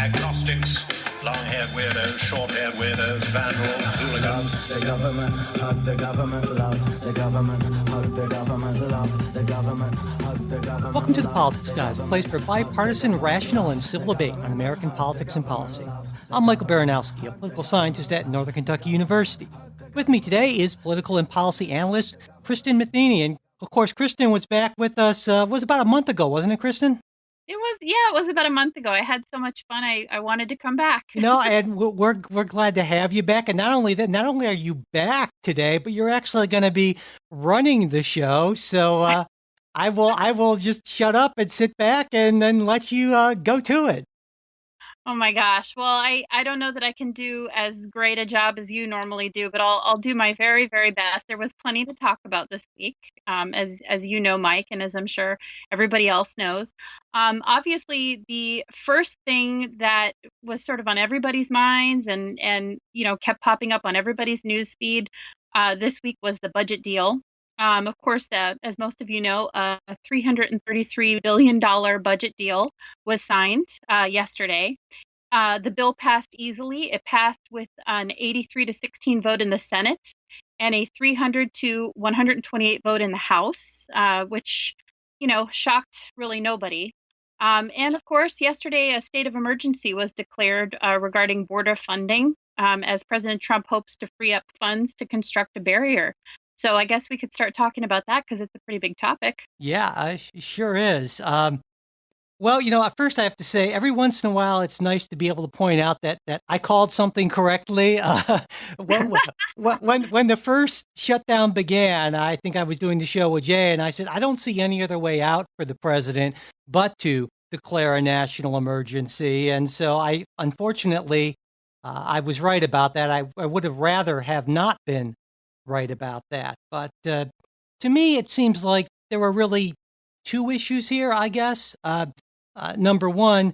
agnostics, long-haired weirdos, short-haired weirdos, vandals, hooligans. The government, hug the government, love the government, hug the government, love the government, hug the government. Welcome to The Politics Guys, a place for bipartisan, rational, and civil debate on American politics and policy. I'm Michael Baranowski, a political scientist at Northern Kentucky University. With me today is political and policy analyst Kristen Matheny. And of course, Kristen was back with us, was about a month ago, wasn't it, Kristen? It was about a month ago. I had so much fun. I wanted to come back. And we're glad to have you back. And not only are you back today, but you're actually going to be running the show. So I will just shut up and sit back and then let you go to it. Oh my gosh. Well, I don't know that I can do as great a job as you normally do, but I'll do my very, very best. There was plenty to talk about this week, as you know, Mike, and as I'm sure everybody else knows. Obviously, the first thing that was sort of on everybody's minds and kept popping up on everybody's news feed this week was the budget deal. Of course, as most of you know, a $333 billion budget deal was signed yesterday. The bill passed easily. It passed with an 83-16 vote in the Senate and a 300-128 vote in the House, which, shocked really nobody. And of course, yesterday, a state of emergency was declared regarding border funding as President Trump hopes to free up funds to construct a barrier. So I guess we could start talking about that because it's a pretty big topic. Yeah, it sure is. Well, at first I have to say, every once in a while, it's nice to be able to point out that I called something correctly. When the first shutdown began, I think I was doing the show with Jay, and I said, I don't see any other way out for the president but to declare a national emergency. And so unfortunately, I was right about that. I would have rather have not been right about that. But to me, it seems like there were really two issues here, I guess. Number one,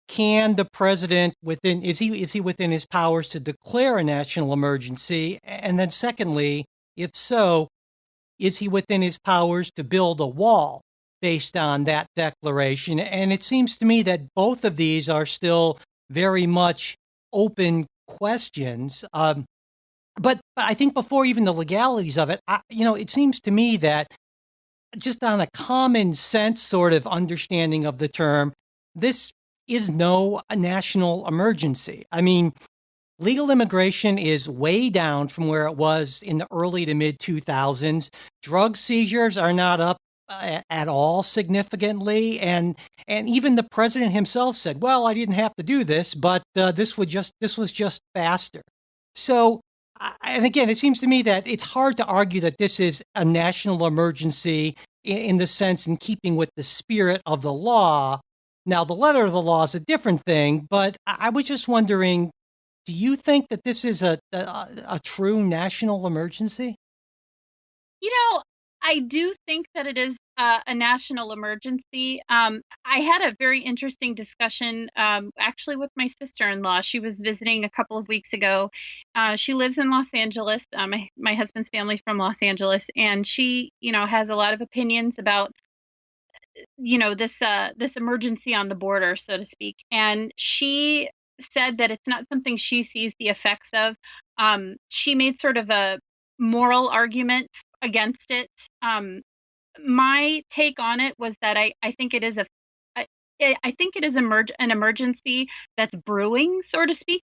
can the president is he within his powers to declare a national emergency? And then secondly, if so, is he within his powers to build a wall based on that declaration? And it seems to me that both of these are still very much open questions. But I think before even the legalities of it, it seems to me that just on a common sense sort of understanding of the term, this is no national emergency. I mean, legal immigration is way down from where it was in the early to mid 2000s. Drug seizures are not up at all significantly. And even the president himself said, well, I didn't have to do this, but this was just faster. So, and again, it seems to me that it's hard to argue that this is a national emergency in the sense in keeping with the spirit of the law. Now, the letter of the law is a different thing, but I was just wondering, do you think that this is a true national emergency? I do think that it is a national emergency. I had a very interesting discussion actually with my sister-in-law. She was visiting a couple of weeks ago. She lives in Los Angeles. My husband's family's from Los Angeles, and she, has a lot of opinions about, this emergency on the border, so to speak. And she said that it's not something she sees the effects of. She made sort of a moral argument against it. My take on it was that I think it is an emergency that's brewing, so to speak.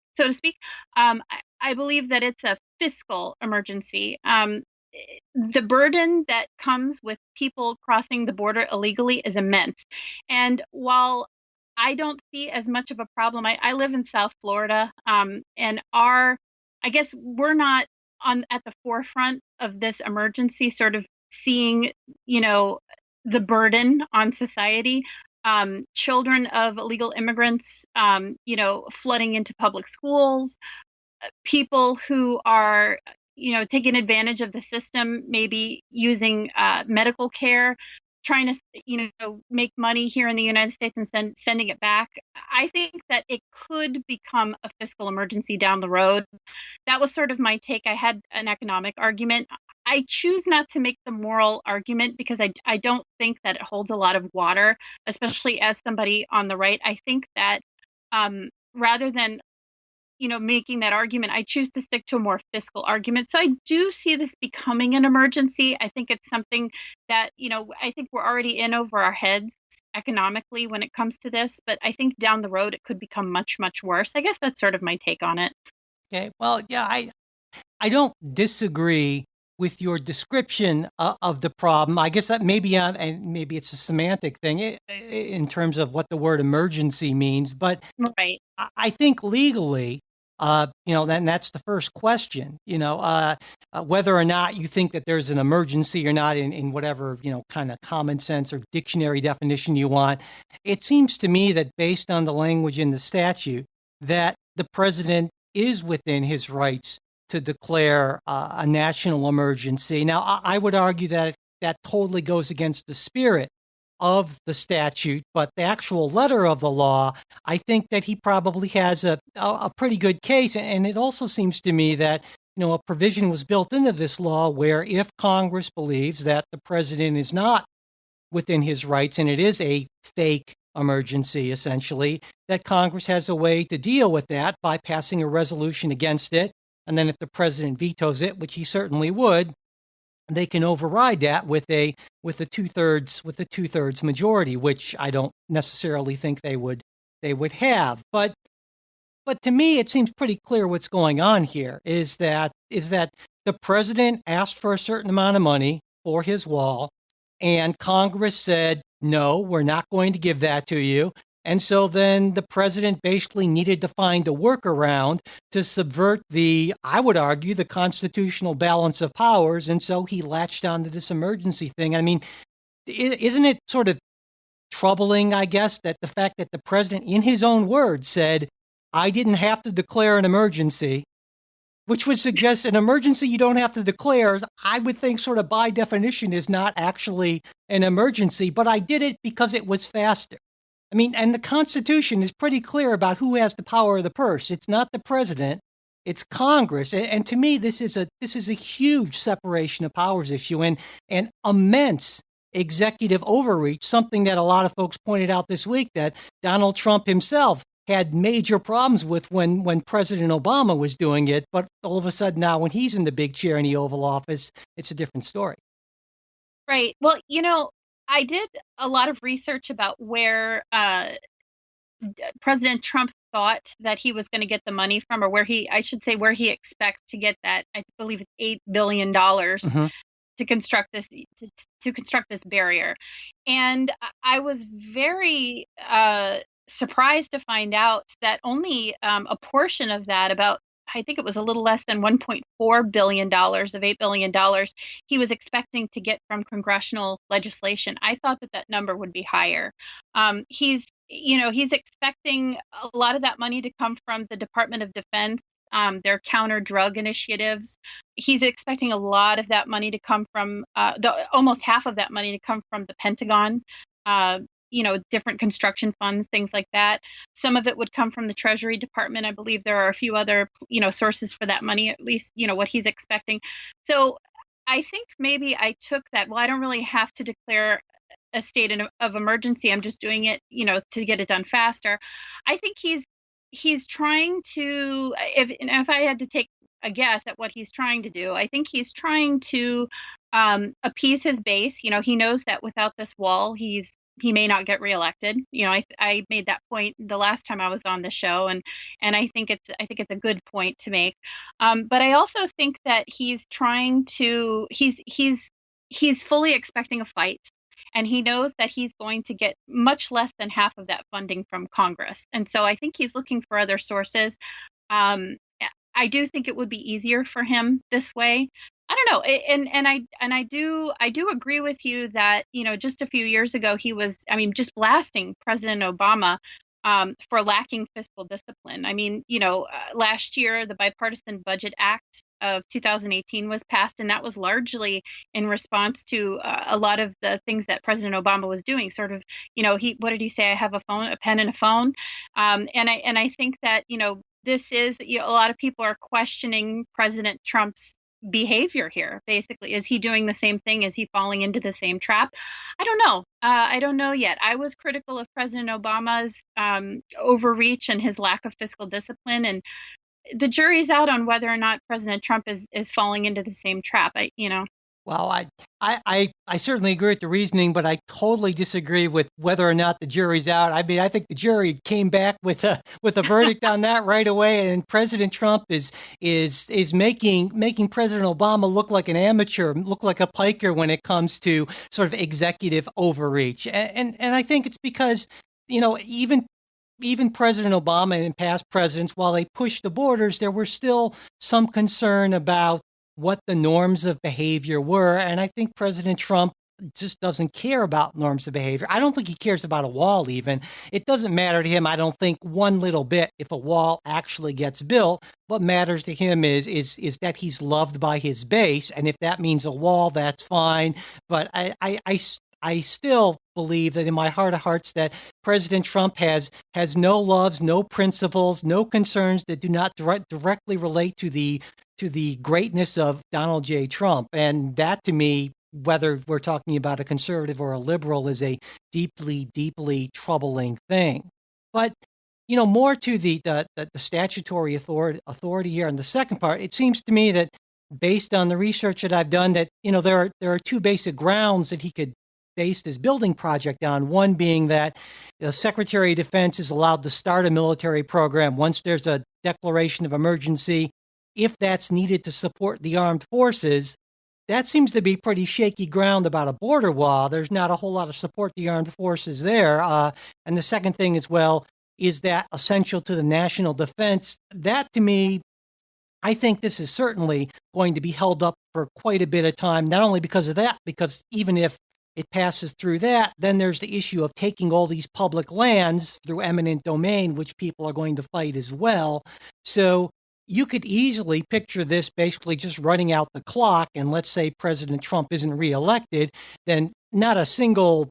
I believe that it's a fiscal emergency. The burden that comes with people crossing the border illegally is immense. And while I don't see as much of a problem, I live in South Florida, and I guess we're not at the forefront of this emergency, sort of seeing, the burden on society. Children of illegal immigrants, flooding into public schools, people who are, taking advantage of the system, maybe using medical care, trying to, make money here in the United States and sending it back. I think that it could become a fiscal emergency down the road. That was sort of my take. I had an economic argument. I choose not to make the moral argument because I don't think that it holds a lot of water, especially as somebody on the right. I think that rather than making that argument, I choose to stick to a more fiscal argument. So I do see this becoming an emergency. I think it's something that, I think we're already in over our heads economically when it comes to this, but I think down the road it could become much, much worse. I guess that's sort of my take on it. Okay. Well, yeah, I don't disagree with your description of the problem. I guess that and maybe it's a semantic thing in terms of what the word emergency means, but Right. I think legally, then that's the first question, whether or not you think that there's an emergency or not in whatever, kind of common sense or dictionary definition you want. It seems to me that based on the language in the statute, that the president is within his rights to declare a national emergency. Now, I would argue that that totally goes against the spirit of the statute, but the actual letter of the law, I think that he probably has a pretty good case. And it also seems to me that, a provision was built into this law where if Congress believes that the president is not within his rights and it is a fake emergency, essentially, that Congress has a way to deal with that by passing a resolution against it. And then if the president vetoes it, which he certainly would, they can override that with a two-thirds majority, which I don't necessarily think they would have. But to me, it seems pretty clear what's going on here is that the president asked for a certain amount of money for his wall, and Congress said, no, we're not going to give that to you. And so then the president basically needed to find a workaround to subvert I would argue, the constitutional balance of powers. And so he latched onto this emergency thing. I mean, isn't it sort of troubling, I guess, that the fact that the president, in his own words, said, I didn't have to declare an emergency, which would suggest an emergency you don't have to declare, I would think sort of by definition is not actually an emergency, but I did it because it was faster. I mean, and the Constitution is pretty clear about who has the power of the purse. It's not the president, it's Congress. And to me, this is a huge separation of powers issue and immense executive overreach, something that a lot of folks pointed out this week that Donald Trump himself had major problems with when President Obama was doing it. But all of a sudden now, when he's in the big chair in the Oval Office, it's a different story. Right. Well, I did a lot of research about where President Trump thought that he was going to get the money from, or where he expects to get that. I believe it's $8 billion to construct this barrier. And I was very surprised to find out that only a portion of that, I think it was a little less than $1.4 billion of $8 billion, he was expecting to get from congressional legislation. I thought that number would be higher. He's expecting a lot of that money to come from the Department of Defense, their counter-drug initiatives. He's expecting a lot of that money to come from, almost half of that money to come from the Pentagon. Different construction funds, things like that. Some of it would come from the Treasury Department. I believe there are a few other, sources for that money, at least, what he's expecting. So I think maybe I took that, well, I don't really have to declare a state of emergency. I'm just doing it, to get it done faster. I think he's trying to, if I had to take a guess at what he's trying to do, I think he's trying to appease his base. He knows that without this wall, he may not get reelected. I made that point the last time I was on the show, and I think it's a good point to make. But I also think that he's fully expecting a fight, and he knows that he's going to get much less than half of that funding from Congress, and so I think he's looking for other sources. I do think it would be easier for him this way. I don't know. I do agree with you that, just a few years ago, he was, just blasting President Obama for lacking fiscal discipline. Last year, the Bipartisan Budget Act of 2018 was passed, and that was largely in response to a lot of the things that President Obama was doing. Sort of, what did he say? I have a pen and a phone. And I think that, this is, a lot of people are questioning President Trump's behavior here, basically. Is he doing the same thing? Is he falling into the same trap? I don't know. I don't know yet. I was critical of President Obama's overreach and his lack of fiscal discipline, and the jury's out on whether or not President Trump is falling into the same trap. Well, I certainly agree with the reasoning, but I totally disagree with whether or not the jury's out. I mean, I think the jury came back with a verdict on that right away, and President Trump is making President Obama look like an amateur, look like a piker when it comes to sort of executive overreach, and I think it's because even President Obama and past presidents, while they pushed the borders, there were still some concern about what the norms of behavior were. And I think President Trump just doesn't care about norms of behavior. I don't think he cares about a wall even. It doesn't matter to him, I don't think, one little bit if a wall actually gets built. What matters to him is that he's loved by his base. And if that means a wall, that's fine. But I still believe that in my heart of hearts that President Trump has no loves, no principles, no concerns that do not directly relate to the greatness of Donald J. Trump. And that, to me, whether we're talking about a conservative or a liberal, is a deeply, deeply troubling thing. But more to the statutory authority here. In the second part, it seems to me that based on the research that I've done, that there are two basic grounds that he could base this building project on. One being that the Secretary of Defense is allowed to start a military program once there's a declaration of emergency, if that's needed to support the armed forces. That seems to be pretty shaky ground about a border wall. There's not a whole lot of support the armed forces there. And the second thing as well, is that essential to the national defense? That, to me, I think this is certainly going to be held up for quite a bit of time, not only because of that, because even if it passes through that, then there's the issue of taking all these public lands through eminent domain, which people are going to fight as well. So you could easily picture this basically just running out the clock, and let's say President Trump isn't reelected, then not a single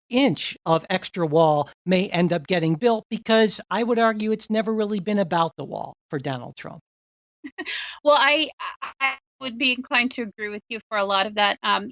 inch of extra wall may end up getting built, because I would argue it's never really been about the wall for Donald Trump. Well, I would be inclined to agree with you for a lot of that. I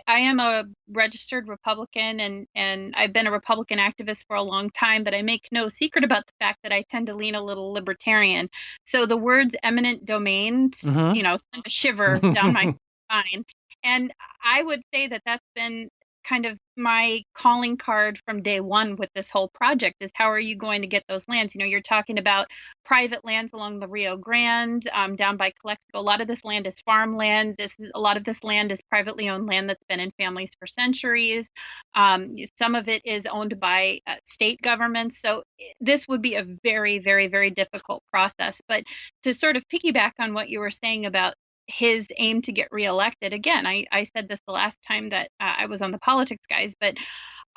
am a registered Republican, and I've been a Republican activist for a long time, but I make no secret about the fact that I tend to lean a little libertarian. So the words eminent domain, send a shiver down my spine. And I would say that that's been kind of my calling card from day one with this whole project, is how are you going to get those lands? You're talking about private lands along the Rio Grande, down by Calexico. A lot of this land is farmland. A lot of this land is privately owned land that's been in families for centuries. Some of it is owned by state governments. So this would be a very, very, very difficult process. But to sort of piggyback on what you were saying about his aim to get reelected. Again, I said this the last time that I was on the Politics Guys, but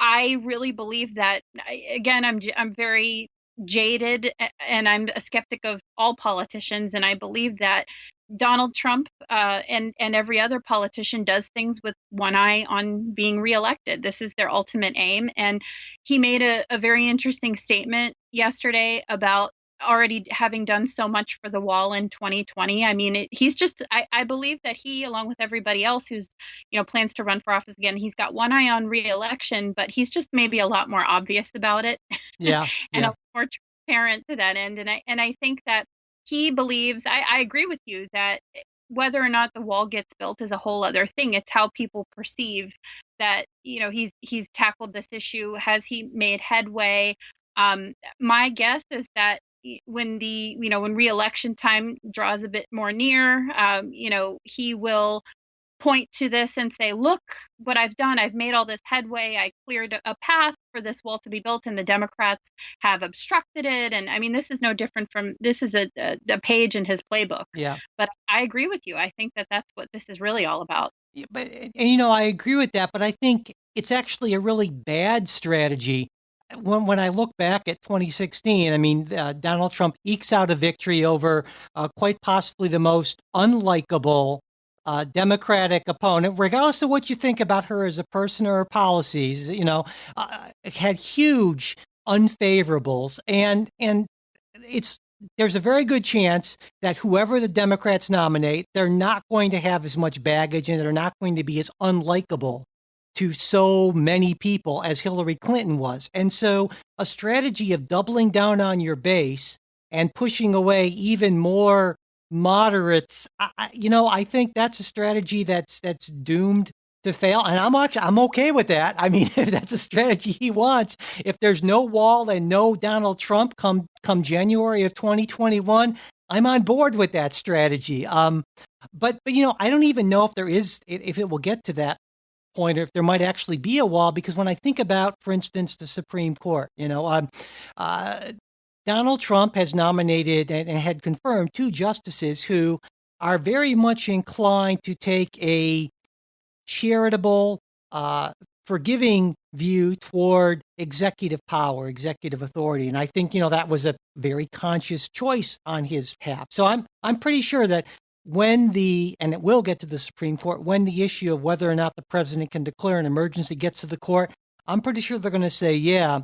I really believe that, again, I'm very jaded, and I'm a skeptic of all politicians, and I believe that Donald Trump and every other politician does things with one eye on being reelected. This is their ultimate aim. And he made a very interesting statement yesterday about already having done so much for the wall in 2020. I mean, I believe that he, along with everybody else who's, plans to run for office again, he's got one eye on re-election, but he's just maybe a lot more obvious about it. Yeah. And a lot more transparent to that end. And I think that he believes, I agree with you, that whether or not the wall gets built is a whole other thing. It's how people perceive that, he's tackled this issue. Has he made headway? My guess is that when when re-election time draws a bit more near, he will point to this and say, look what I've done. I've made all this headway. I cleared a path for this wall to be built, and the Democrats have obstructed it. And I mean, this is no different this is a page in his playbook. Yeah. But I agree with you. I think that that's what this is really all about. Yeah, but, I agree with that, but I think it's actually a really bad strategy. When I look back at 2016, I mean, Donald Trump ekes out a victory over quite possibly the most unlikable Democratic opponent, regardless of what you think about her as a person or her policies. Had huge unfavorables, and it's there's a very good chance that whoever the Democrats nominate, they're not going to have as much baggage and they're not going to be as unlikable to so many people as Hillary Clinton was. And so a strategy of doubling down on your base and pushing away even more moderates, I think that's a strategy that's doomed to fail. And I'm okay with that. I mean, if that's a strategy he wants, if there's no wall and no Donald Trump come January of 2021, I'm on board with that strategy. But I don't even know if it will get to that point, or if there might actually be a wall, because when I think about, for instance, the Supreme Court, Donald Trump has nominated and had confirmed 2 justices who are very much inclined to take a charitable, forgiving view toward executive power, executive authority. And I think, that was a very conscious choice on his behalf. So I'm pretty sure that and it will get to the Supreme Court, when the issue of whether or not the president can declare an emergency gets to the court, I'm pretty sure they're going to say, yeah.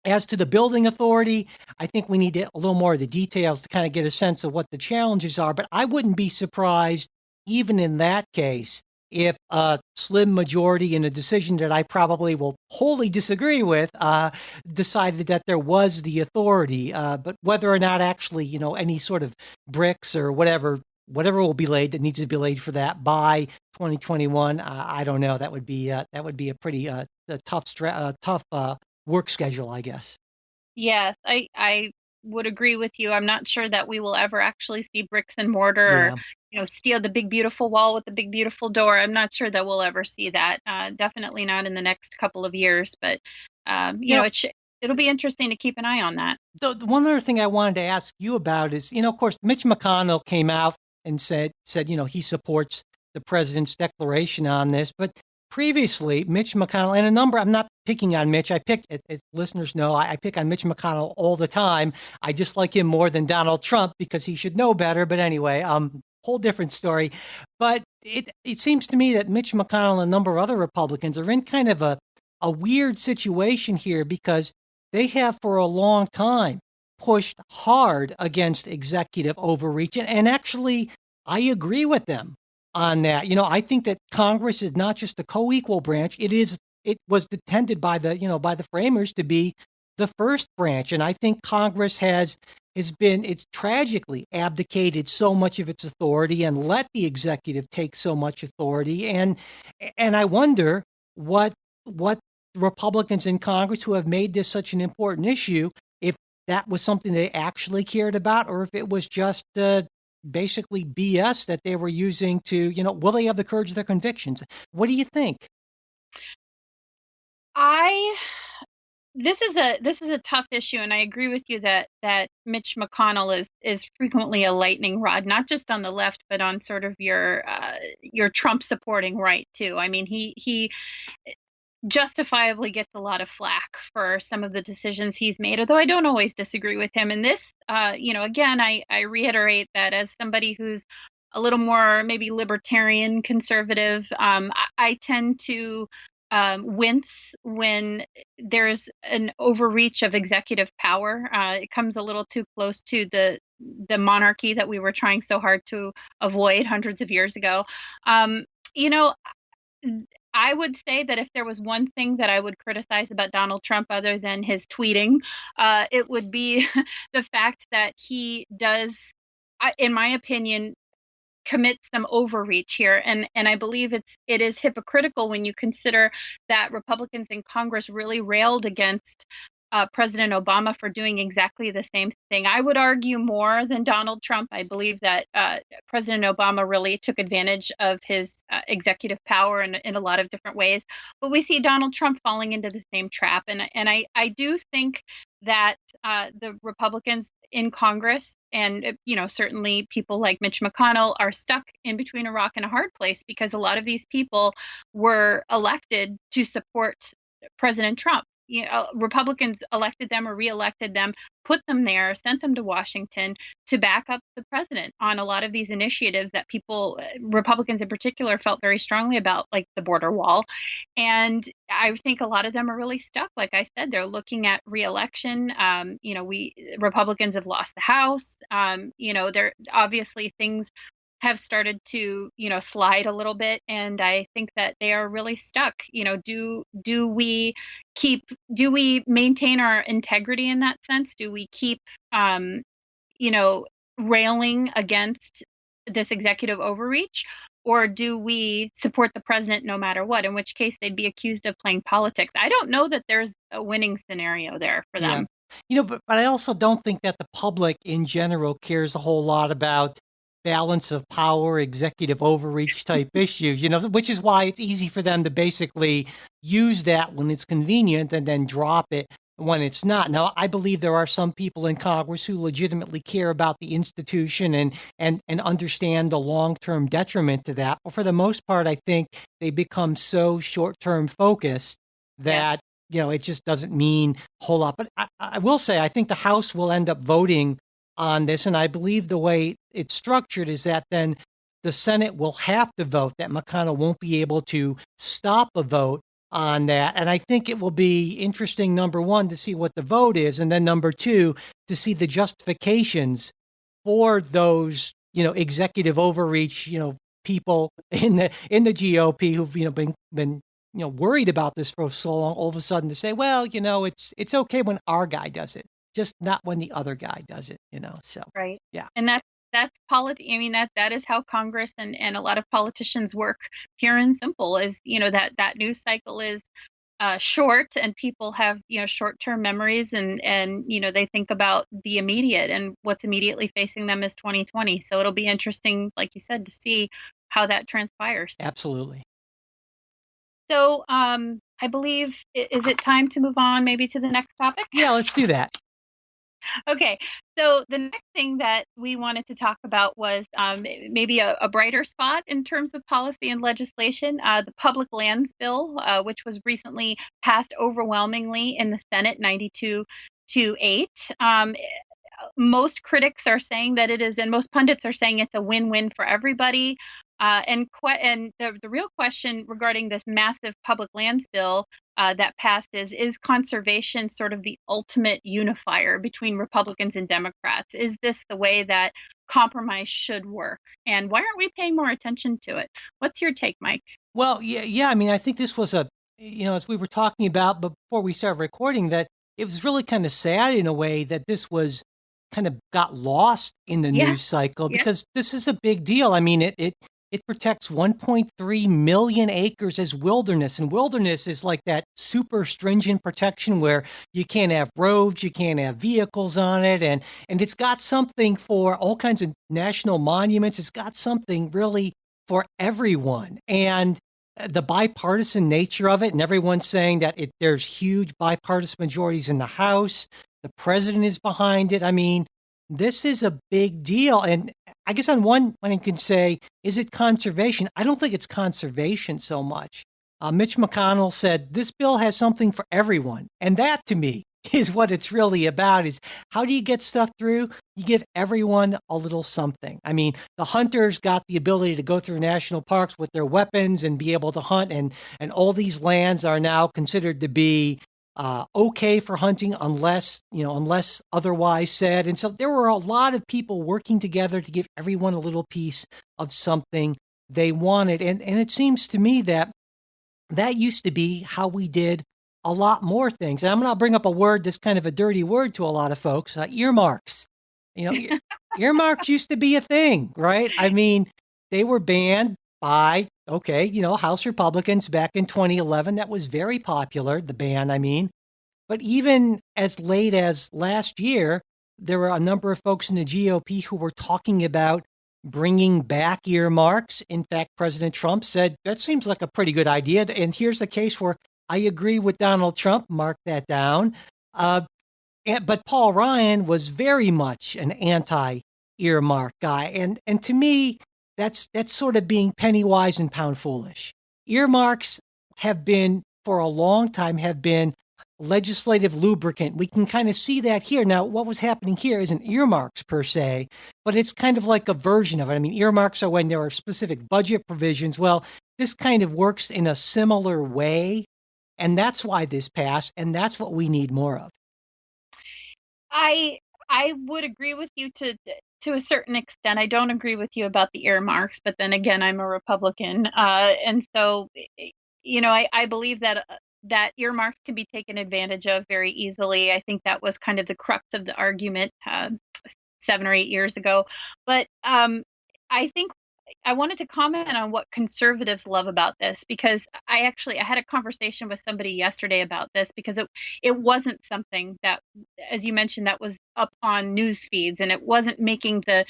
As to the building authority, I think we need a little more of the details to kind of get a sense of what the challenges are. But I wouldn't be surprised, even in that case, if a slim majority in a decision that I probably will wholly disagree with decided that there was the authority. But whether or not actually, any sort of bricks or whatever will be laid that needs to be laid for that by 2021, I don't know. That would be a pretty tough work schedule, I guess. Yes, I would agree with you. I'm not sure that we will ever actually see bricks and mortar, or steel the big beautiful wall with the big beautiful door. I'm not sure that we'll ever see that. Definitely not in the next couple of years. But it'll be interesting to keep an eye on that. The one other thing I wanted to ask you about is, of course, Mitch McConnell came out and said he supports the president's declaration on this, but previously, Mitch McConnell and I'm not picking on Mitch. As listeners know, I pick on Mitch McConnell all the time. I just like him more than Donald Trump because he should know better. But anyway, whole different story. But it seems to me that Mitch McConnell and a number of other Republicans are in kind of a weird situation here, because they have for a long time pushed hard against executive overreach. And actually, I agree with them on that. I think that Congress is not just a co-equal branch. It was intended by the framers to be the first branch. And I think Congress it's tragically abdicated so much of its authority and let the executive take so much authority. And I wonder what Republicans in Congress who have made this such an important issue, if that was something they actually cared about, or if it was just basically BS that they were using to, will they have the courage of their convictions? What do you think? This is a tough issue, and I agree with you that Mitch McConnell is frequently a lightning rod, not just on the left, but on sort of your Trump supporting right too. I mean, he justifiably gets a lot of flack for some of the decisions he's made, although I don't always disagree with him. And this, again, I reiterate that as somebody who's a little more maybe libertarian conservative, I tend to wince when there's an overreach of executive power. It comes a little too close to the monarchy that we were trying so hard to avoid hundreds of years ago. I would say that if there was one thing that I would criticize about Donald Trump other than his tweeting, it would be the fact that he does, in my opinion, commit some overreach here. And I believe it is hypocritical when you consider that Republicans in Congress really railed against President Obama for doing exactly the same thing. I would argue more than Donald Trump. I believe that President Obama really took advantage of his executive power in a lot of different ways. But we see Donald Trump falling into the same trap. And I do think that the Republicans in Congress and, certainly people like Mitch McConnell are stuck in between a rock and a hard place, because a lot of these people were elected to support President Trump. Republicans elected them or reelected them, put them there, sent them to Washington to back up the president on a lot of these initiatives that people, Republicans in particular, felt very strongly about, like the border wall. And I think a lot of them are really stuck. Like I said, they're looking at reelection. Republicans have lost the House. There obviously things have started to, slide a little bit. And I think that they are really stuck. Do we maintain our integrity in that sense? Do we keep, railing against this executive overreach? Or do we support the president no matter what? In which case they'd be accused of playing politics. I don't know that there's a winning scenario there for them. But I also don't think that the public in general cares a whole lot about balance of power, executive overreach type issues, which is why it's easy for them to basically use that when it's convenient and then drop it when it's not. Now, I believe there are some people in Congress who legitimately care about the institution and understand the long-term detriment to that. But for the most part, I think they become so short-term focused that, it just doesn't mean a whole lot. But I will say, I think the House will end up voting on this. And I believe the way it's structured is that then the Senate will have to vote, that McConnell won't be able to stop a vote on that. And I think it will be interesting, number one, to see what the vote is. And then number two, to see the justifications for those, executive overreach, people in the GOP who've, been worried about this for so long, all of a sudden to say, well, it's okay when our guy does it, just not when the other guy does it, so. Right. Yeah. And that's politics. I mean, that is how Congress and a lot of politicians work, pure and simple, is, that news cycle is short, and people have, short-term memories, and they think about the immediate, and what's immediately facing them is 2020. So it'll be interesting, like you said, to see how that transpires. Absolutely. So I believe, is it time to move on maybe to the next topic? Yeah, let's do that. Okay, so the next thing that we wanted to talk about was maybe a brighter spot in terms of policy and legislation, the Public Lands Bill, which was recently passed overwhelmingly in the Senate, 92-8. Most critics are saying that it is, and most pundits are saying it's a win-win for everybody. And the real question regarding this massive public lands bill that passed is conservation sort of the ultimate unifier between Republicans and Democrats? Is this the way that compromise should work? And why aren't we paying more attention to it? What's your take, Mike? Well, yeah. I mean, I think this was as we were talking about before we started recording, that it was really kind of sad in a way that this was kind of got lost in the news cycle, because this is a big deal. I mean, it protects 1.3 million acres as wilderness. And wilderness is like that super stringent protection where you can't have roads, you can't have vehicles on it. And it's got something for all kinds of national monuments. It's got something really for everyone. And the bipartisan nature of it, and everyone's saying that there's huge bipartisan majorities in the House. The president is behind it. I mean, this is a big deal. And I guess on one you can say, is it conservation? I don't think it's conservation so much. Mitch McConnell said, this bill has something for everyone. And that, to me, is what it's really about, is how do you get stuff through? You give everyone a little something. I mean, the hunters got the ability to go through national parks with their weapons and be able to hunt. And all these lands are now considered to be okay for hunting unless otherwise said. And so there were a lot of people working together to give everyone a little piece of something they wanted. And it seems to me that used to be how we did a lot more things. And I'm going to bring up a word that's kind of a dirty word to a lot of folks, earmarks. Earmarks used to be a thing, right? I mean, they were banned by, House Republicans back in 2011. That was very popular, the ban, I mean. But even as late as last year, there were a number of folks in the GOP who were talking about bringing back earmarks. In fact, President Trump said, that seems like a pretty good idea. And here's a case where I agree with Donald Trump, mark that down. But Paul Ryan was very much an anti-earmark guy. And to me, that's sort of being penny wise and pound foolish. Earmarks have been, for a long time, legislative lubricant. We can kind of see that here. Now, what was happening here isn't earmarks per se, but it's kind of like a version of it. I mean, earmarks are when there are specific budget provisions. Well, this kind of works in a similar way, and that's why this passed, and that's what we need more of. I would agree with you to a certain extent. I don't agree with you about the earmarks, but then again, I'm a Republican, and so I believe that that earmarks can be taken advantage of very easily. I think that was kind of the crux of the argument 7 or 8 years ago. But I think I wanted to comment on what conservatives love about this, because I had a conversation with somebody yesterday about this, because it wasn't something that, as you mentioned, that was up on news feeds, and it wasn't making the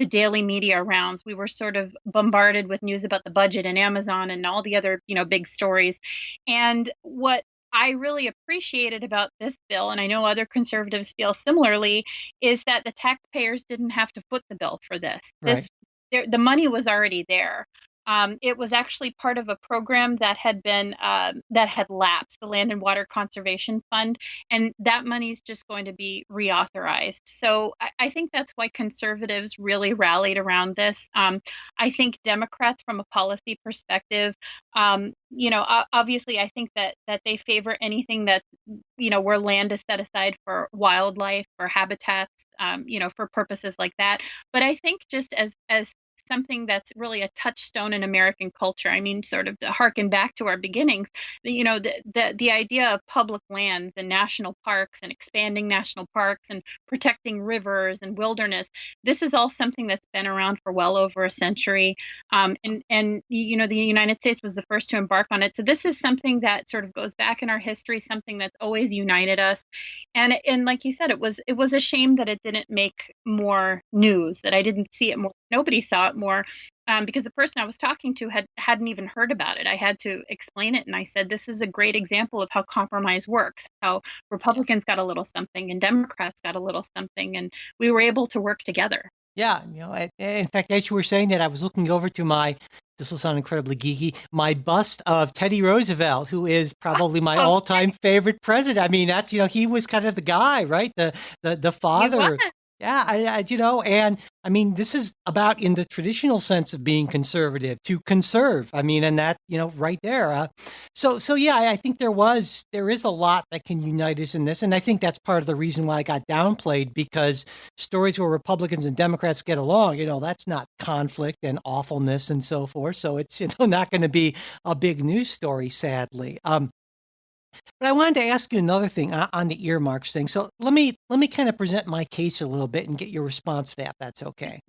daily media rounds. We were sort of bombarded with news about the budget and Amazon and all the other big stories. And what I really appreciated about this bill, and I know other conservatives feel similarly, is that the taxpayers didn't have to foot the bill for this. Right. The money was already there. It was actually part of a program that had lapsed, the Land and Water Conservation Fund, and that money is just going to be reauthorized. So I think that's why conservatives really rallied around this. I think Democrats, from a policy perspective, obviously, I think that they favor anything that where land is set aside for wildlife, for habitats, for purposes like that. But I think just as something that's really a touchstone in American culture. I mean, sort of to harken back to our beginnings, the idea of public lands and national parks and expanding national parks and protecting rivers and wilderness. This is all something that's been around for well over a century. And the United States was the first to embark on it. So this is something that sort of goes back in our history, something that's always united us. And like you said, it was a shame that it didn't make more news, that I didn't see it more. Nobody saw it more, because the person I was talking to hadn't even heard about it. I had to explain it, and I said, this is a great example of how compromise works, how Republicans got a little something and Democrats got a little something, and we were able to work together. Yeah, in fact, as you were saying that, I was looking over to this will sound incredibly geeky, my bust of Teddy Roosevelt, who is probably my all-time favorite president. I mean, that's, he was kind of the guy, right? The father. Yeah, and I mean, this is about, in the traditional sense of being conservative, to conserve. I mean, and that, right there. So yeah, I think there is a lot that can unite us in this. And I think that's part of the reason why it got downplayed, because stories where Republicans and Democrats get along, that's not conflict and awfulness and so forth. So it's, not going to be a big news story, sadly. But I wanted to ask you another thing on the earmarks thing. So let me kind of present my case a little bit and get your response to that, if that's okay.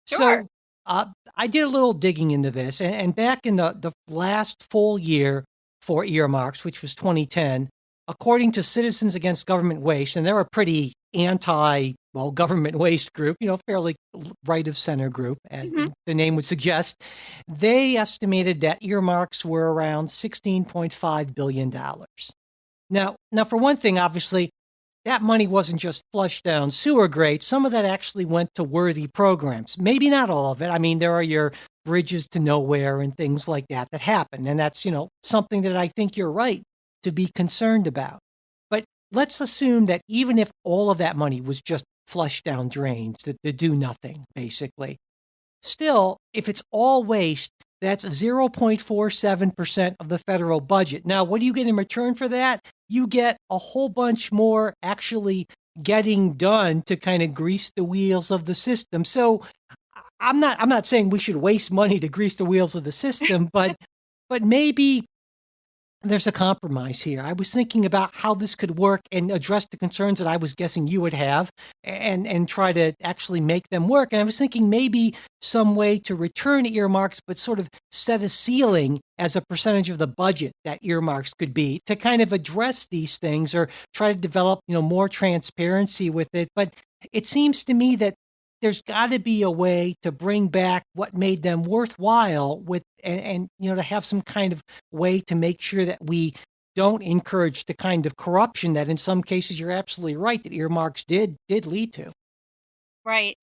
Sure. So I did a little digging into this, and back in the last full year for earmarks, which was 2010, according to Citizens Against Government Waste, and they're a pretty government waste group, fairly right of center group, and the name would suggest, they estimated that earmarks were around $16.5 billion. Now, for one thing, obviously, that money wasn't just flushed down sewer grates. Some of that actually went to worthy programs. Maybe not all of it. I mean, there are your bridges to nowhere and things like that happen. And that's, something that I think you're right to be concerned about. But let's assume that even if all of that money was just flushed down drains that do nothing, basically, still, if it's all waste, that's 0.47% of the federal budget. Now, what do you get in return for that? You get a whole bunch more actually getting done to kind of grease the wheels of the system. So I'm not saying we should waste money to grease the wheels of the system, but maybe there's a compromise here. I was thinking about how this could work and address the concerns that I was guessing you would have, and try to actually make them work. And I was thinking maybe some way to return earmarks, but sort of set a ceiling as a percentage of the budget that earmarks could be, to kind of address these things, or try to develop, more transparency with it. But it seems to me that there's got to be a way to bring back what made them worthwhile, with and to have some kind of way to make sure that we don't encourage the kind of corruption that in some cases, you're absolutely right, that earmarks did lead to. Right.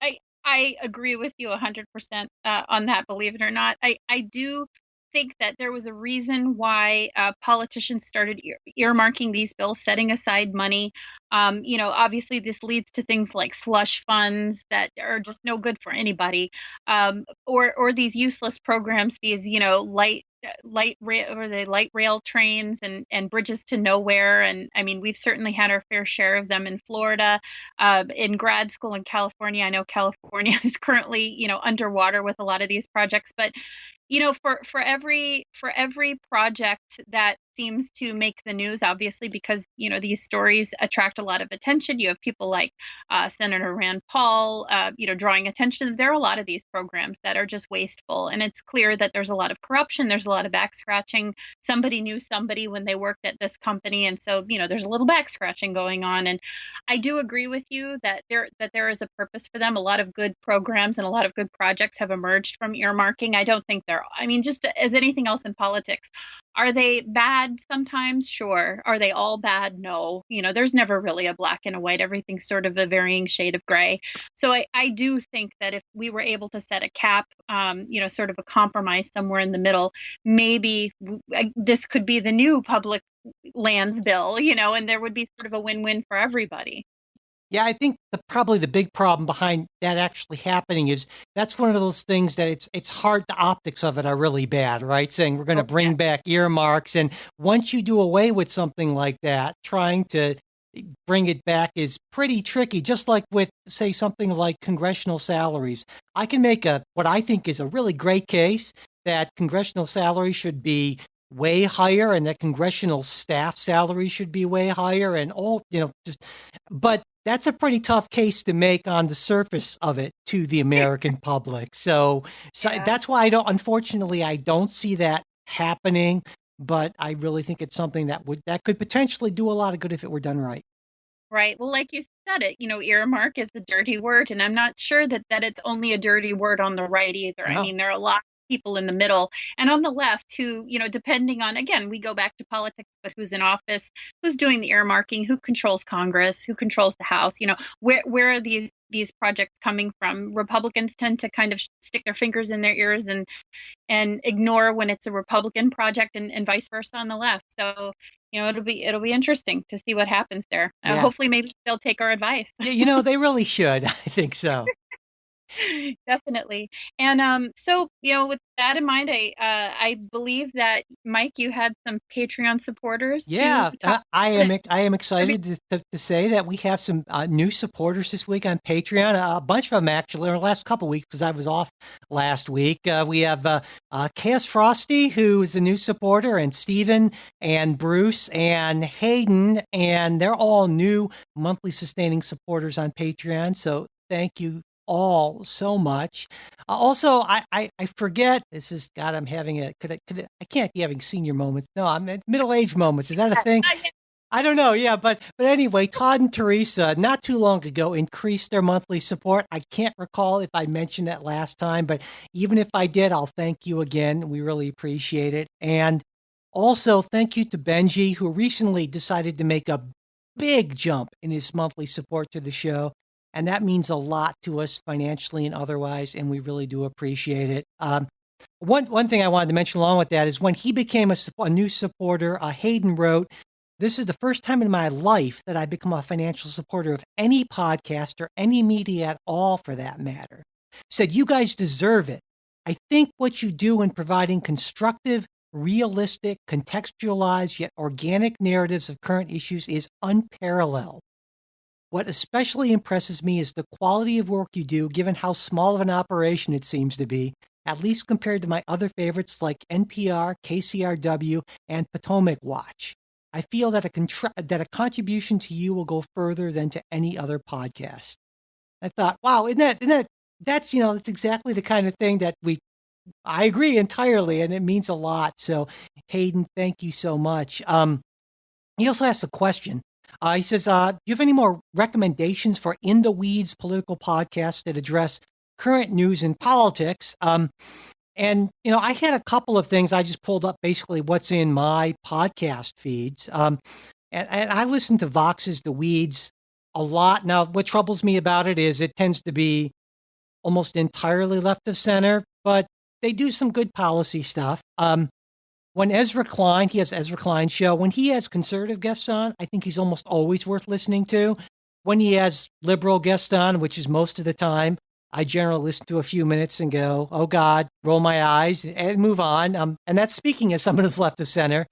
I agree with you 100% on that, believe it or not. I do think that there was a reason why politicians started earmarking these bills, setting aside money. Obviously, this leads to things like slush funds that are just no good for anybody, or these useless programs, these light rail trains and bridges to nowhere. And I mean, we've certainly had our fair share of them in Florida. In grad school in California, I know California is currently underwater with a lot of these projects, but for every project that seems to make the news, obviously, because these stories attract a lot of attention. You have people like Senator Rand Paul, drawing attention. There are a lot of these programs that are just wasteful, and it's clear that there's a lot of corruption. There's a lot of back scratching. Somebody knew somebody when they worked at this company, and so there's a little back scratching going on. And I do agree with you that there is a purpose for them. A lot of good programs and a lot of good projects have emerged from earmarking. I don't think I mean, just as anything else in politics, are they bad sometimes? Sure. Are they all bad? No. There's never really a black and a white. Everything's sort of a varying shade of gray. So I do think that if we were able to set a cap, sort of a compromise somewhere in the middle, maybe this could be the new public lands bill, and there would be sort of a win-win for everybody. Yeah, I think probably the big problem behind that actually happening is that's one of those things that it's hard. The optics of it are really bad, right? Saying we're going to bring back earmarks, and once you do away with something like that, trying to bring it back is pretty tricky. Just like with, say, something like congressional salaries, I can make what I think is a really great case that congressional salary should be way higher, and that congressional staff salary should be way higher, and but that's a pretty tough case to make on the surface of it to the American public. So that's why unfortunately, I don't see that happening, but I really think it's something that could potentially do a lot of good if it were done right. Right. Well, like you said earmark is a dirty word, and I'm not sure that it's only a dirty word on the right either. No. I mean, there are a lot of people in the middle and on the left who, depending on, again, we go back to politics, but who's in office, who's doing the earmarking, who controls Congress, who controls the House, where are these projects coming from? Republicans tend to kind of stick their fingers in their ears and ignore when it's a Republican project, and vice versa on the left. So it'll be interesting to see what happens there. Yeah. Hopefully maybe they'll take our advice. Yeah, they really should. I think so. Definitely. And so with that in mind, I believe that, Mike, you had some Patreon supporters. Yeah, I am excited to say that we have some new supporters this week on Patreon. A bunch of them actually in the last couple of weeks because I was off last week. We have Chaos Frosty, who is a new supporter, and Stephen and Bruce and Hayden, and they're all new monthly sustaining supporters on Patreon. So thank you all so much. Also, I forget, this is, God, I'm having I can't be having senior moments. No, I'm at middle-aged moments. Is that a thing? I don't know. Yeah, but anyway, Todd and Teresa, not too long ago, increased their monthly support. I can't recall if I mentioned that last time, but even if I did, I'll thank you again. We really appreciate it. And also, thank you to Benji, who recently decided to make a big jump in his monthly support to the show. And that means a lot to us financially and otherwise, and we really do appreciate it. One thing I wanted to mention along with that is when he became a new supporter, Hayden wrote, "This is the first time in my life that I've become a financial supporter of any podcast or any media at all, for that matter. Said, you guys deserve it. I think what you do in providing constructive, realistic, contextualized, yet organic narratives of current issues is unparalleled. What especially impresses me is the quality of work you do, given how small of an operation it seems to be, at least compared to my other favorites like NPR, KCRW, and Potomac Watch. I feel that a contribution to you will go further than to any other podcast." I thought, wow, that's exactly the kind of thing that I agree entirely, and it means a lot. So, Hayden, thank you so much. He also asked a question. He says, do you have any more recommendations for In the Weeds political podcasts that address current news and politics? And, I had a couple of things. I just pulled up basically what's in my podcast feeds. And I listen to Vox's The Weeds a lot. Now, what troubles me about it is it tends to be almost entirely left of center, but they do some good policy stuff. When Ezra Klein, he has Ezra Klein show. When he has conservative guests on, I think he's almost always worth listening to. When he has liberal guests on, which is most of the time, I generally listen to a few minutes and go, "Oh God," roll my eyes and move on. And that's speaking as someone that's left of center.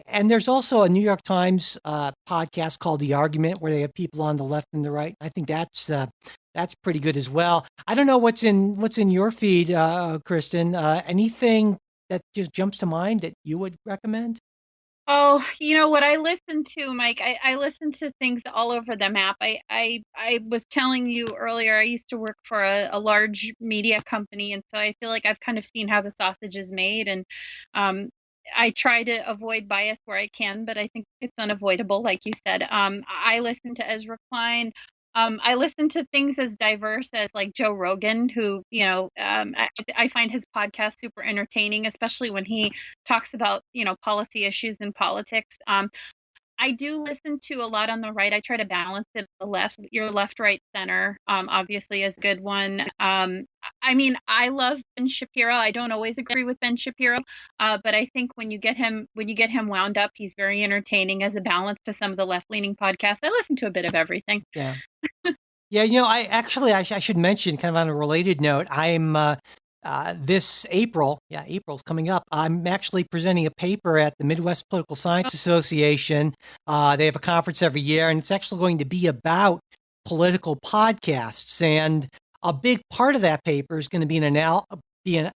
And there's also a New York Times podcast called The Argument, where they have people on the left and the right. I think that's pretty good as well. I don't know what's in your feed, Kristen. Anything that just jumps to mind that you would recommend? Oh, you know what I listen to, Mike? I listen to things all over the map. I was telling you earlier, I used to work for a large media company, and so I feel like I've kind of seen how the sausage is made, and I try to avoid bias where I can, but I think it's unavoidable, like you said. I listen to Ezra Klein. I listen to things as diverse as like Joe Rogan, who, I find his podcast super entertaining, especially when he talks about, policy issues and politics. I do listen to a lot on the right. I try to balance it. Your left, right, center, obviously is a good one. I mean, I love Ben Shapiro. I don't always agree with Ben Shapiro, but I think when you get him wound up, he's very entertaining as a balance to some of the left-leaning podcasts. I listen to a bit of everything. Yeah. Yeah, I should mention, kind of on a related note, I'm this April, April's coming up. I'm actually presenting a paper at the Midwest Political Science Association. They have a conference every year, and it's actually going to be about political podcasts. And a big part of that paper is going to be an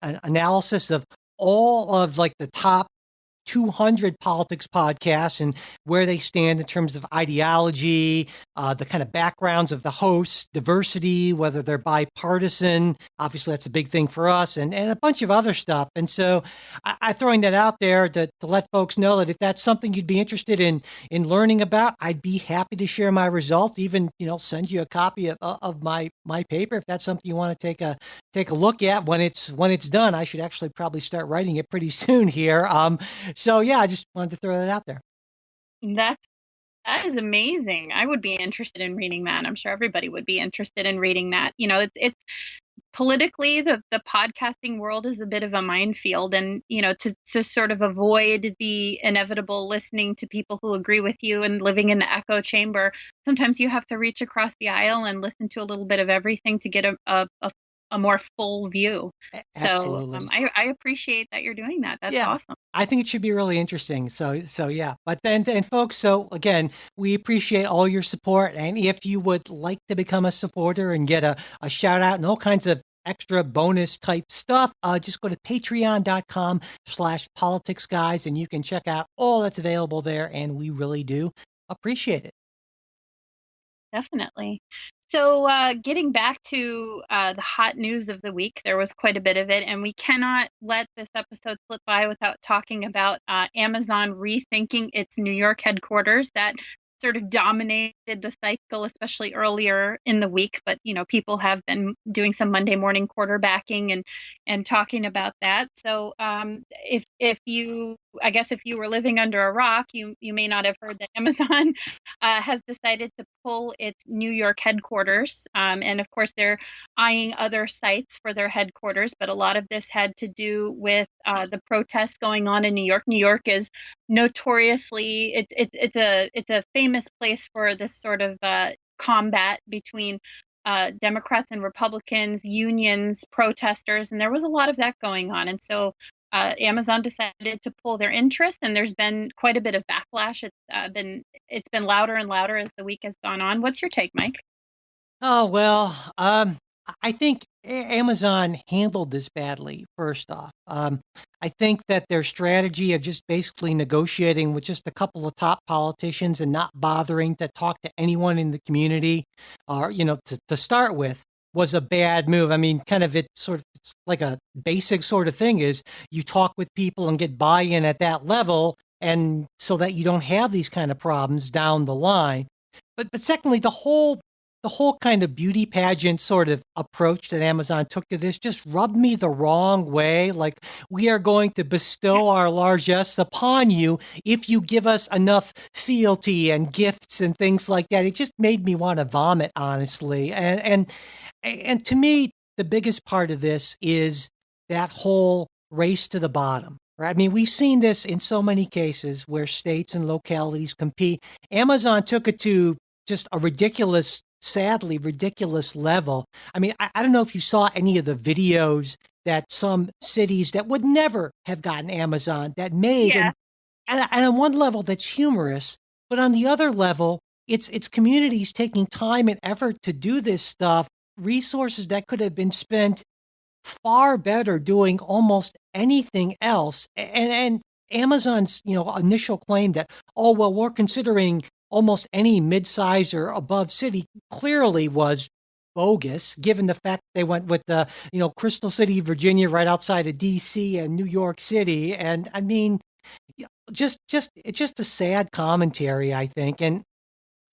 analysis of all of like the top 200 politics podcasts and where they stand in terms of ideology, the kind of backgrounds of the hosts, diversity, whether they're bipartisan. Obviously, that's a big thing for us, and a bunch of other stuff. And so I'm throwing that out there to let folks know that if that's something you'd be interested in learning about, I'd be happy to share my results, even, send you a copy of my paper if that's something you want to take a look at when it's done. I should actually probably start writing it pretty soon here. So yeah, I just wanted to throw that out there. That is amazing. I would be interested in reading that. I'm sure everybody would be interested in reading that. It's politically the podcasting world is a bit of a minefield, and to sort of avoid the inevitable listening to people who agree with you and living in the echo chamber, sometimes you have to reach across the aisle and listen to a little bit of everything to get a more full view. Absolutely. So I appreciate that you're doing that. That's awesome. I think it should be really interesting. So yeah. But then folks, so again, we appreciate all your support. And if you would like to become a supporter and get a shout out and all kinds of extra bonus type stuff, just go to patreon.com/politicsguys and you can check out all that's available there. And we really do appreciate it. Definitely. So getting back to the hot news of the week, there was quite a bit of it, and we cannot let this episode slip by without talking about Amazon rethinking its New York headquarters. That sort of dominated the cycle, especially earlier in the week. But people have been doing some Monday morning quarterbacking and talking about that. So if you were living under a rock, you may not have heard that Amazon has decided to pull its New York headquarters. And of course, they're eyeing other sites for their headquarters. But a lot of this had to do with the protests going on in New York. New York is notoriously it's a famous place for this sort of combat between Democrats and Republicans, unions, protesters, and there was a lot of that going on. And so Amazon decided to pull their interest, and there's been quite a bit of backlash. It's been louder and louder as the week has gone on. What's your take, Mike? Oh, well, I think Amazon handled this badly, first off. I think that their strategy of just basically negotiating with just a couple of top politicians and not bothering to talk to anyone in the community, or, to start with, was a bad move. I mean, it's like a basic sort of thing is you talk with people and get buy-in at that level, and so that you don't have these kind of problems down the line. But secondly, the whole kind of beauty pageant sort of approach that Amazon took to this just rubbed me the wrong way. Like, we are going to bestow our largesse upon you if you give us enough fealty and gifts and things like that. It just made me want to vomit, honestly. And to me, the biggest part of this is that whole race to the bottom. Right? I mean, we've seen this in so many cases where states and localities compete. Amazon took it to just a ridiculous, sadly ridiculous level. I mean, I don't know if you saw any of the videos that some cities that would never have gotten Amazon that made, Yeah. and on one level that's humorous, but on the other level, it's communities taking time and effort to do this stuff, resources that could have been spent far better doing almost anything else. And Amazon's, initial claim that, oh, well, we're considering almost any mid-size or above city clearly was bogus, given the fact they went with the, Crystal City, Virginia, right outside of DC and New York City. And I mean, it's just a sad commentary, I think. And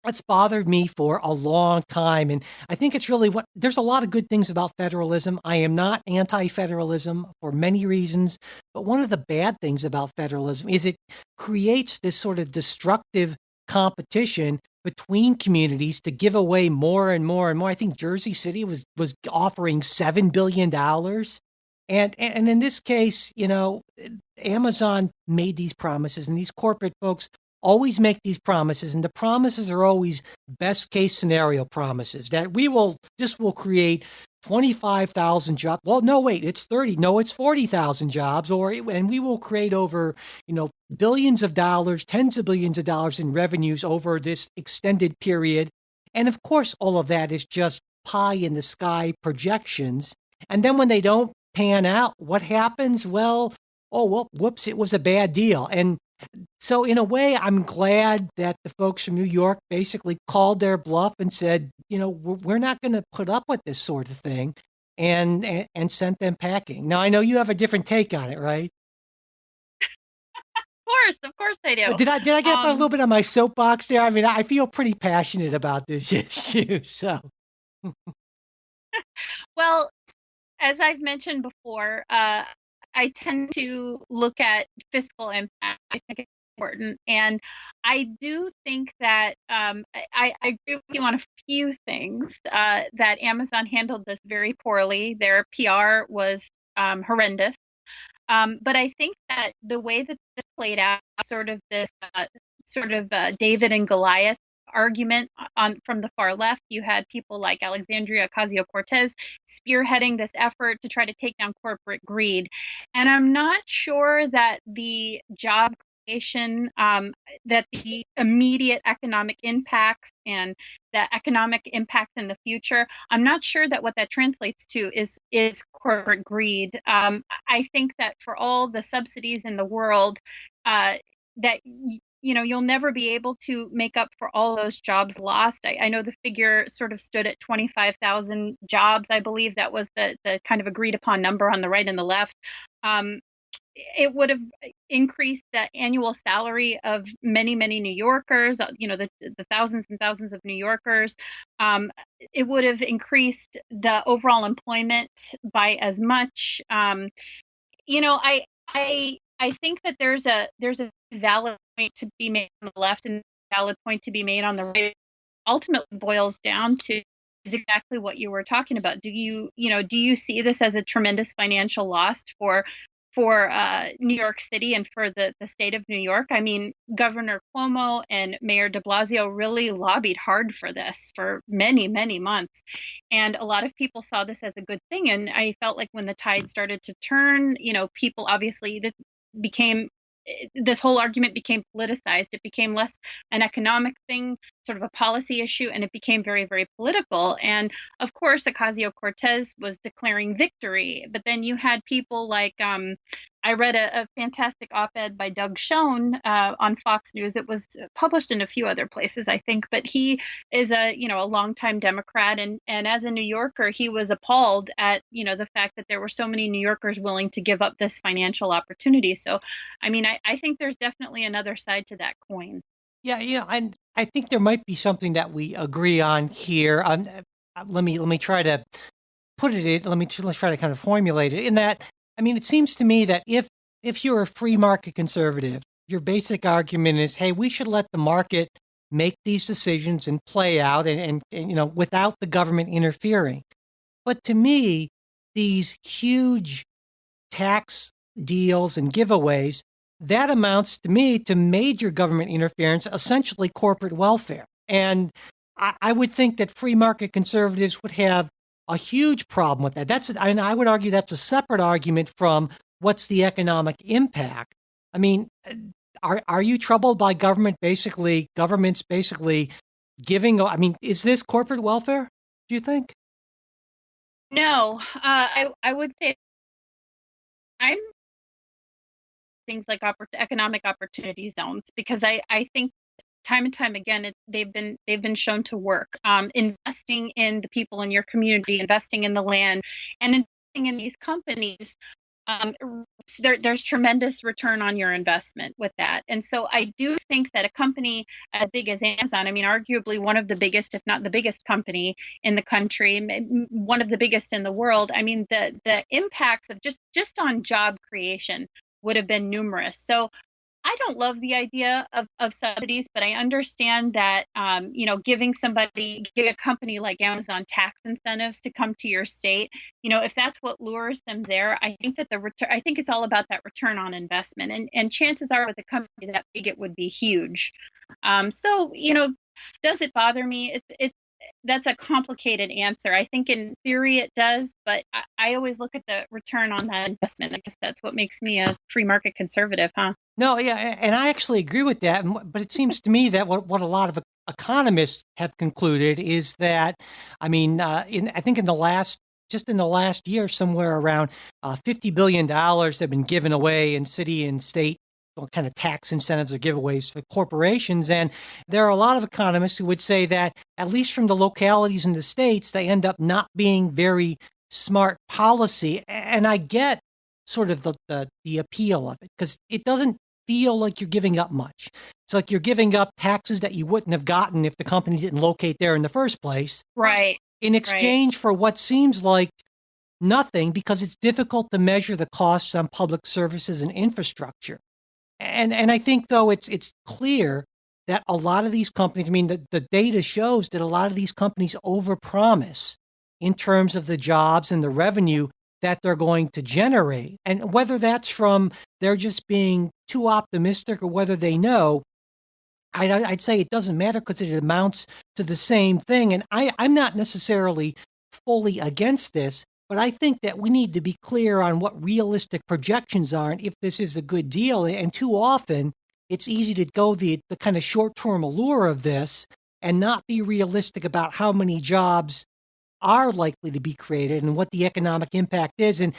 it's bothered me for a long time. And I think it's really there's a lot of good things about federalism. I am not anti-federalism for many reasons, but one of the bad things about federalism is it creates this sort of destructive competition between communities to give away more and more and more. I think Jersey City was offering $7 billion. And in this case, Amazon made these promises, and these corporate folks always make these promises, and the promises are always best case scenario promises that this will create 25,000 jobs. Well, no, wait, it's 30. No, it's 40,000 jobs, and we will create over, billions of dollars, tens of billions of dollars in revenues over this extended period. And of course, all of that is just pie in the sky projections. And then when they don't pan out, what happens? Well, whoops, it was a bad deal. And so in a way, I'm glad that the folks from New York basically called their bluff and said, we're not going to put up with this sort of thing, and sent them packing. Now, I know you have a different take on it, right? Of course I do. Did I get a little bit on my soapbox there? I mean, I feel pretty passionate about this issue. So, Well, as I've mentioned before, I tend to look at fiscal impact. I think it's important. And I do think that I agree with you on a few things, that Amazon handled this very poorly. Their PR was horrendous. But I think that the way that this played out, sort of David and Goliath argument from the far left. You had people like Alexandria Ocasio-Cortez spearheading this effort to try to take down corporate greed. And I'm not sure that the job creation, that the immediate economic impacts and the economic impacts in the future, I'm not sure that what that translates to is corporate greed. I think that for all the subsidies in the world, that you'll never be able to make up for all those jobs lost. I know the figure sort of stood at 25,000 jobs. I believe that was the kind of agreed upon number on the right and the left. It would have increased the annual salary of many, many New Yorkers, the thousands and thousands of New Yorkers. It would have increased the overall employment by as much. I think that there's a valid point to be made on the left and a valid point to be made on the right. Ultimately boils down to is exactly what you were talking about. Do you see this as a tremendous financial loss for New York City and for the state of New York? I mean, Governor Cuomo and Mayor de Blasio really lobbied hard for this for many, many months. And a lot of people saw this as a good thing. And I felt like when the tide started to turn, people obviously this whole argument became politicized. It became less an economic thing, sort of a policy issue, and it became very, very political. And of course, Ocasio-Cortez was declaring victory. But then you had people like, I read a fantastic op-ed by Doug Schoen on Fox News. It was published in a few other places, I think, but he is a longtime Democrat, and as a New Yorker, he was appalled at the fact that there were so many New Yorkers willing to give up this financial opportunity. So, I mean, I think there's definitely another side to that coin. Yeah, and I think there might be something that we agree on here. Let me try to put it in. Let's try to kind of formulate it in that. I mean, it seems to me that if you're a free market conservative, your basic argument is, hey, we should let the market make these decisions and play out and without the government interfering. But to me, these huge tax deals and giveaways, that amounts to me to major government interference, essentially corporate welfare. And I would think that free market conservatives would have a huge problem with that. And I would argue that's a separate argument from what's the economic impact. I mean, are you troubled by governments basically giving? I mean, is this corporate welfare? Do you think? No, I would say I'm things like economic opportunity zones, because I think time and time again they've been shown to work. Investing in the people in your community, investing in the land, and investing in these companies. There's tremendous return on your investment with that. And so I do think that a company as big as Amazon, I mean, arguably one of the biggest, if not the biggest company in the country, one of the biggest in the world, I mean, the impacts of just on job creation would have been numerous. So I don't love the idea of subsidies, but I understand that, giving a company like Amazon tax incentives to come to your state, if that's what lures them there, I think that I think it's all about that return on investment. And chances are with a company that big, it would be huge. So, does it bother me? That's a complicated answer. I think in theory it does, but I always look at the return on that investment. I guess that's what makes me a free market conservative, huh? No, yeah, and I actually agree with that. But it seems to me that what a lot of economists have concluded is that, I mean, I think in the last year, somewhere around $50 billion have been given away in city and state kind of tax incentives or giveaways for corporations. And there are a lot of economists who would say that, at least from the localities in the states, they end up not being very smart policy. And I get sort of the appeal of it, because it doesn't feel like you're giving up much. It's like you're giving up taxes that you wouldn't have gotten if the company didn't locate there in the first place. Right. In exchange for what seems like nothing, because it's difficult to measure the costs on public services and infrastructure. And I think, though, it's clear that a lot of these companies, I mean, the data shows that a lot of these companies overpromise in terms of the jobs and the revenue that they're going to generate. And whether that's from they're just being too optimistic or whether they know, I'd say it doesn't matter, because it amounts to the same thing. And I'm not necessarily fully against this, but I think that we need to be clear on what realistic projections are and if this is a good deal. And too often, it's easy to go the kind of short-term allure of this and not be realistic about how many jobs are likely to be created and what the economic impact is. And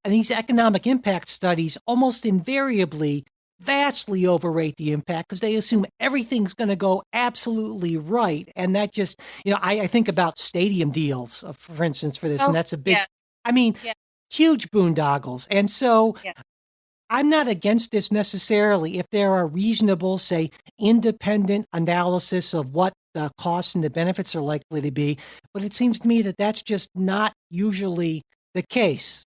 these economic impact studies almost invariably vastly overrate the impact, because they assume everything's going to go absolutely right. And that just, I think about stadium deals, for instance, for this, and that's a big, huge boondoggles. And so I'm not against this necessarily if there are reasonable, say, independent analysis of what the costs and the benefits are likely to be. But it seems to me that that's just not usually the case,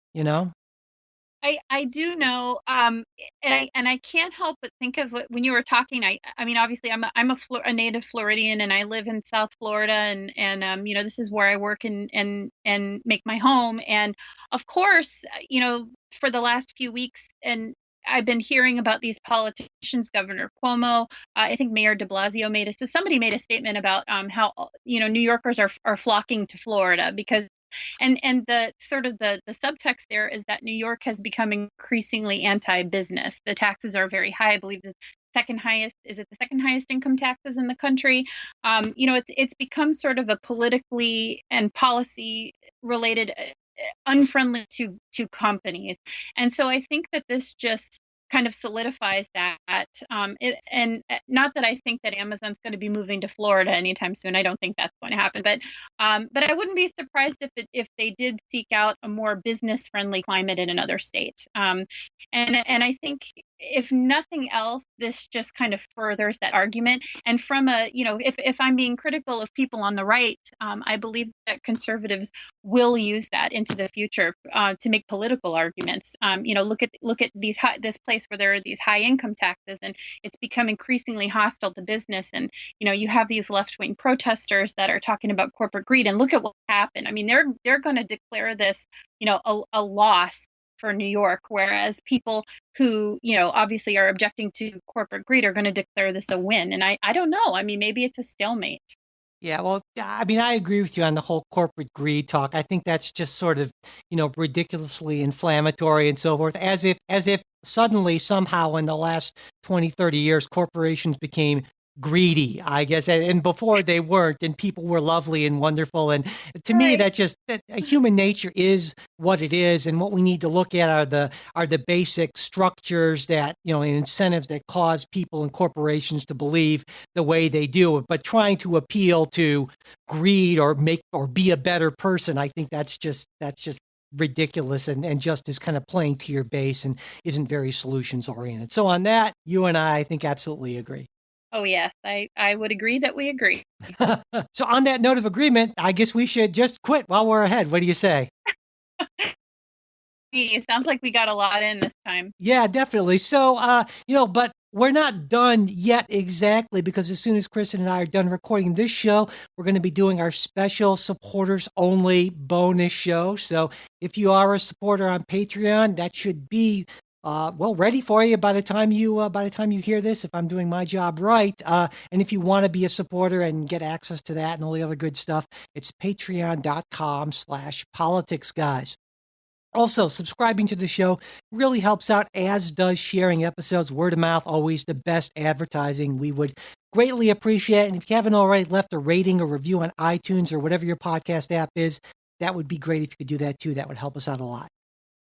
I do know, and I can't help but think of when you were talking. I mean, obviously, I'm a native Floridian, and I live in South Florida, and this is where I work and make my home. And of course, for the last few weeks, and I've been hearing about these politicians, Governor Cuomo, I think Mayor de Blasio somebody made a statement about how New Yorkers are flocking to Florida because. And the sort of the subtext there is that New York has become increasingly anti-business. The taxes are very high. I believe the second highest income taxes in the country. It's become sort of a politically and policy related unfriendly to companies. And so I think that this just kind of solidifies that. And not that I think that Amazon's going to be moving to Florida anytime soon. I don't think that's going to happen. But I wouldn't be surprised if they did seek out a more business friendly climate in another state. And I think if nothing else, this just kind of furthers that argument. And from if I'm being critical of people on the right, I believe that conservatives will use that into the future to make political arguments. Look at this place where there are these high income taxes, and it's become increasingly hostile to business. And you have these left wing protesters that are talking about corporate greed. And look at what happened. I mean, they're going to declare this a loss for New York, whereas people who, obviously are objecting to corporate greed are going to declare this a win. And I don't know. I mean, maybe it's a stalemate. Yeah, well, I mean, I agree with you on the whole corporate greed talk. I think that's just sort of, ridiculously inflammatory and so forth, as if suddenly somehow in the last 20, 30 years corporations became greedy, I guess, and before they weren't, and people were lovely and wonderful. And to me, Right. that human nature is what it is, and what we need to look at are the basic structures that, and incentives that cause people and corporations to believe the way they do. But trying to appeal to greed or be a better person, I think that's just ridiculous, and just is kind of playing to your base and isn't very solutions oriented. So on that, you and I think absolutely agree. Oh, yes, I would agree that we agree. So on that note of agreement, I guess we should just quit while we're ahead. What do you say? It sounds like we got a lot in this time. Yeah, definitely. So, but we're not done yet exactly, because as soon as Kristen and I are done recording this show, we're going to be doing our special supporters only bonus show. So if you are a supporter on Patreon, that should be ready for you by the time you hear this, if I'm doing my job right. And if you want to be a supporter and get access to that and all the other good stuff, it's patreon.com/politicsguys. Also, subscribing to the show really helps out, as does sharing episodes. Word of mouth, always the best advertising. We would greatly appreciate it. And if you haven't already left a rating or review on iTunes or whatever your podcast app is, that would be great if you could do that too. That would help us out a lot.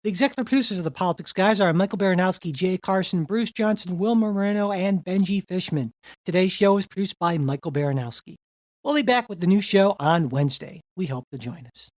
The executive producers of the Politics Guys are Michael Baranowski, Jay Carson, Bruce Johnson, Wilma Moreno, and Benji Fishman. Today's show is produced by Michael Baranowski. We'll be back with the new show on Wednesday. We hope to join us.